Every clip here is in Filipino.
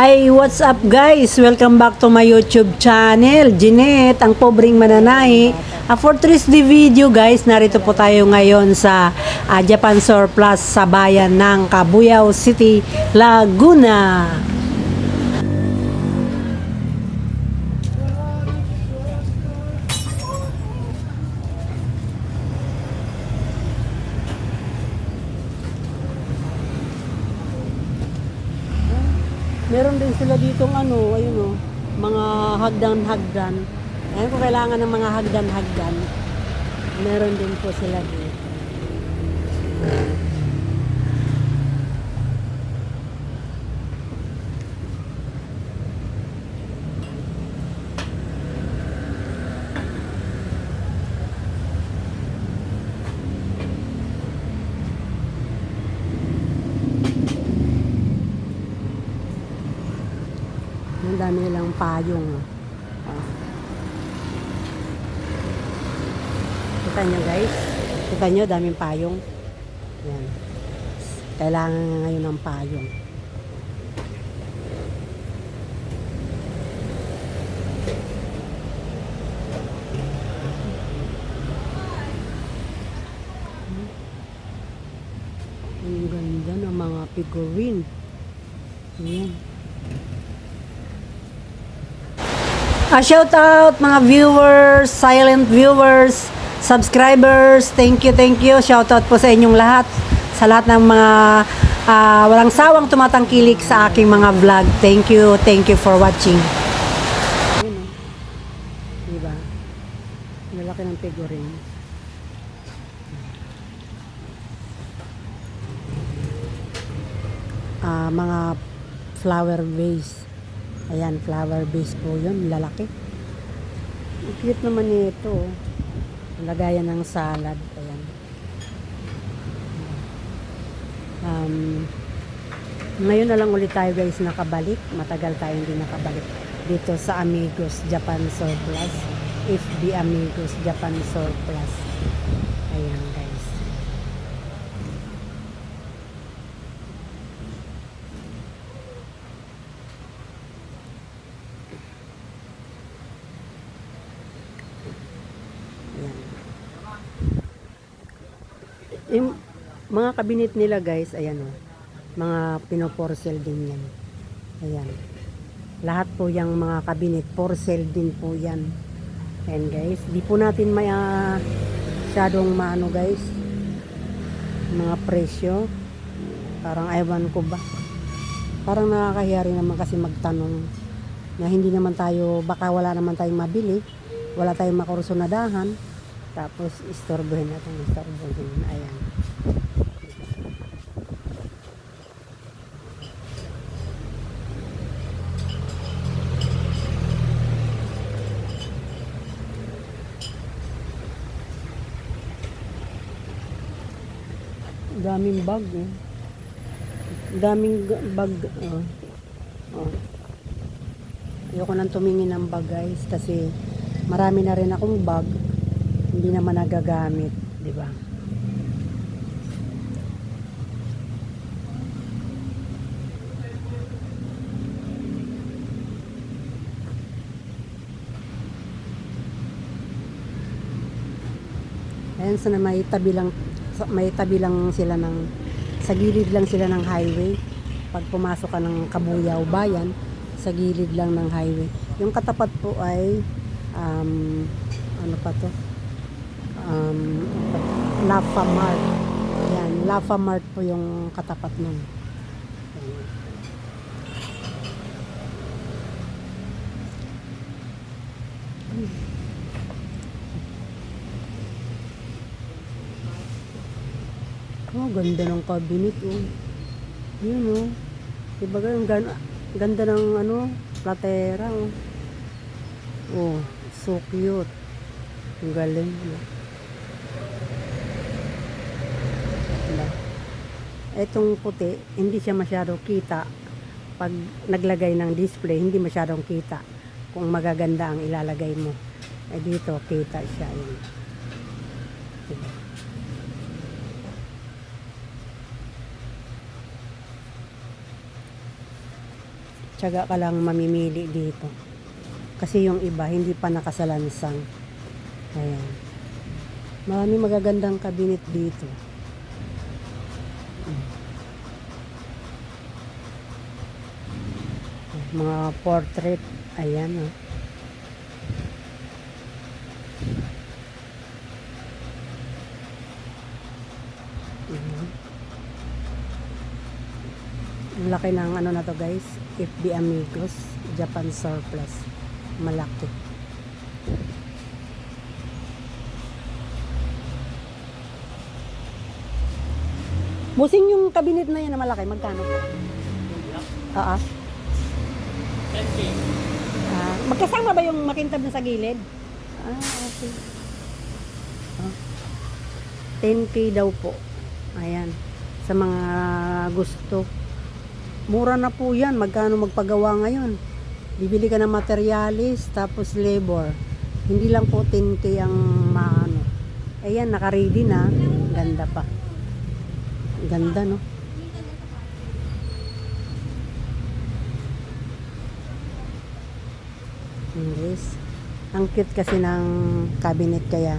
Ay, what's up guys? Welcome back to my YouTube channel, Jeanette, ang pobreng mananahi. For today's video guys, narito po tayo ngayon sa Japan Surplus sa bayan ng Cabuyao City, Laguna. Meron din sila ditong ayun mga hagdan-hagdan. Ayun kung kailangan ng mga hagdan-hagdan. Meron din po sila dito. Ang dami nilang payong. Kita nyo guys? Kita nyo, daming payong. Yan. Kailangan ngayon ng payong. Ang ganda ng mga figurine. Ayan. Shout out mga viewers, silent viewers, subscribers, thank you. Shout out po sa inyong lahat, sa lahat ng mga walang sawang tumatangkilik sa aking mga vlog. Thank you for watching. Ayun, diba? Lalaki ng figurine. Mga flower vase. Ayan, flower base po yun, lalaki. Ang cute naman nito. Lagayan ng salad. Ayan. Ngayon na lang ulit tayo guys nakabalik. Matagal tayo hindi nakabalik. Dito sa Amigos Japan Surplus. FB Amigos Japan Surplus. Ayan guys. Yung mga kabinet nila guys, ayan mga pinoporcel din yan. Ayan. Lahat po yung mga kabinet, porcel din po yan. Ayan guys, di po natin may masyadong maano guys, mga presyo. Parang ewan ko ba. Parang nakakahiya rin naman kasi magtanong na hindi naman tayo, baka wala naman tayong mabili, wala tayong makursunadahan. Tapos istorbohin natin, ayan. Daming bag daming bag ayoko nang tumingin ng bag guys kasi marami na rin akong bag hindi naman nagagamit, di ba? Ayan, sana may tabi lang sila ng sa gilid lang sila ng highway. Pag pumasok ka ng Cabuyao Bayan, sa gilid lang ng highway. Yung katapat po ay ano pa to? Lava Mart. Ayan, Lava Mart po yung katapat nun. Oh, ganda ng cabinet yun diba ganda ng platera so cute. Ang galing. Etong puti, hindi siya masyadong kita. Pag naglagay ng display, hindi masyadong kita kung magaganda ang ilalagay mo. Dito, kita siya. Yun. Tiyaga ka lang mamimili dito. Kasi yung iba, hindi pa nakasalansang. Ayan. Marami magagandang cabinet dito. Mga portrait. Ayan, oh. Ang laki ng ano na to guys, FB Amigos, Japan Surplus. Malaki. Busing yung cabinet na yan na malaki, magkano po? Oo. 10K. Magkasama ba yung makintab na sa gilid? Okay. 10K daw po. Ayan. Sa mga gusto. Mura na po yan. Magkano magpagawa ngayon? Bibili ka ng materialis, tapos labor. Hindi lang po 10K ang maano. Ayan, naka-ready na. Ganda pa. Ganda, no? Yes. Ang cute kasi ng cabinet kaya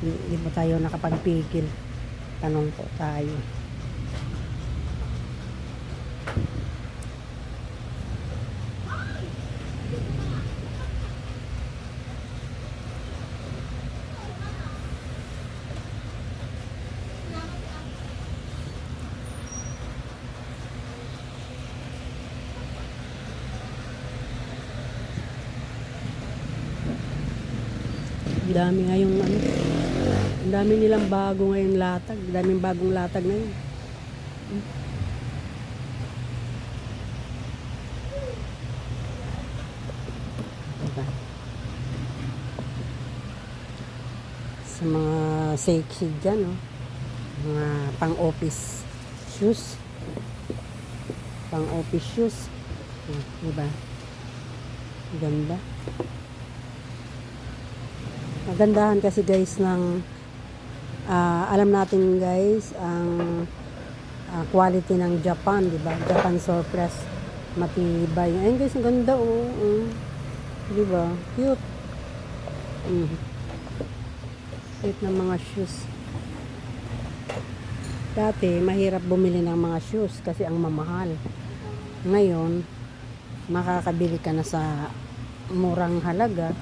hindi po tayo nakapagpigil. Tanong po tayo. Ang dami ngayong ano. Ang dami nilang bago ngayong latag. Ang daming bagong latag ngayon. Diba? Sa mga sexy dyan, oh. Mga pang-office shoes. Pang-office shoes. Diba? Ganda. Magandahan kasi guys ng alam natin guys ang quality ng Japan, di ba? Japan Surplus, matibay. Ayun guys, ang ganda oh. Di ba? Cute. Cute ng mga shoes. Dati mahirap bumili ng mga shoes kasi ang mamahal. Ngayon makakabili ka na sa murang halaga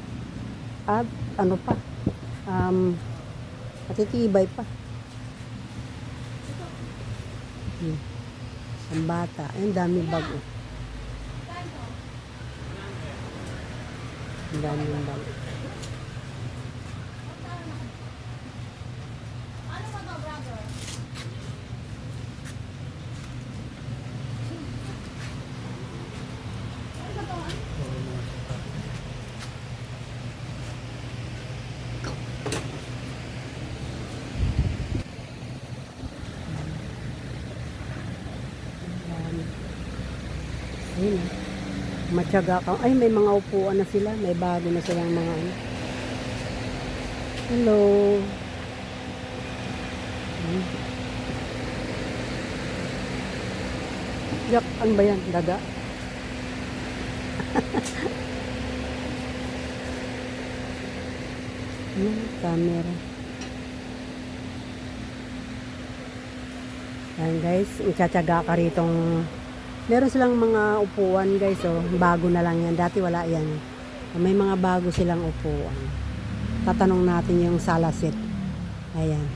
at ano pa, matitibay pa. Ang bata, ang dami bago. Ang dami bago. Ayun, matyaga ka. Ay, may mga upuan na sila. May bago na silang mga ano. Hello. Yak, ano ba yan? Daga? Camera. Ayan guys, itsyatsaga ka ritong meron silang mga upuan guys, oh, bago na lang yan. Dati wala yan. May mga bago silang upuan. Tatanong natin yung sala set. Ayan.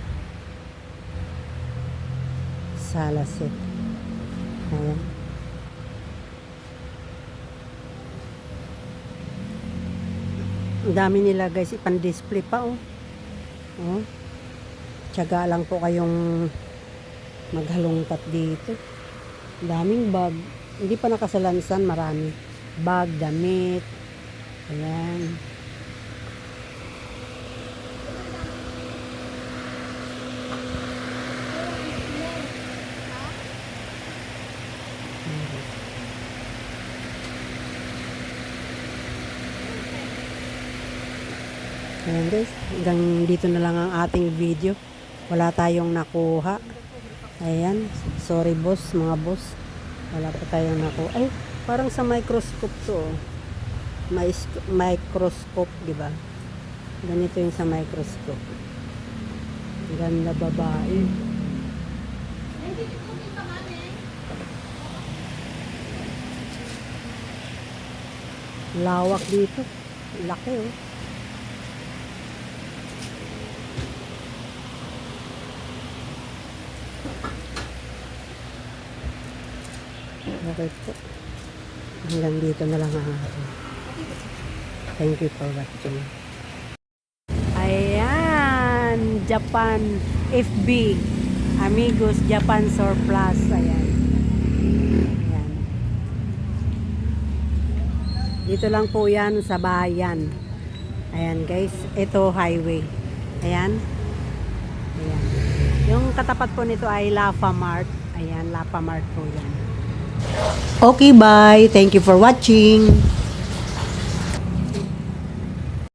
Sala set. Ayan. Ang dami nila guys, ipan-display pa oh. Oh. Tiyaga lang po kayong maghalongkat dito. Daming bag. Hindi pa nakasalansan, marami. Bag, damit. Ayan. Ayan guys, hanggang dito na lang ang ating video. Wala tayong nakuha. Ayan, sorry boss, mga boss. Wala pa tayong naku. Ay, parang sa microscope to. Oh. Microscope, di ba? Ganito yung sa microscope. Ganda babae. Lawak dito. Laki oh. Okay po. Hanggang dito na lang ang akin. Thank you for watching. Ayan, Japan FB. Amigos Japan Surplus. Ayan. Ayan. Dito lang po yan sa bayan. Ayan guys, ito highway. Ayan. Ayan. Yung katapat po nito ay Lapa Mart. Ayan, Lapa Mart po yan. Okay, bye. Thank you for watching.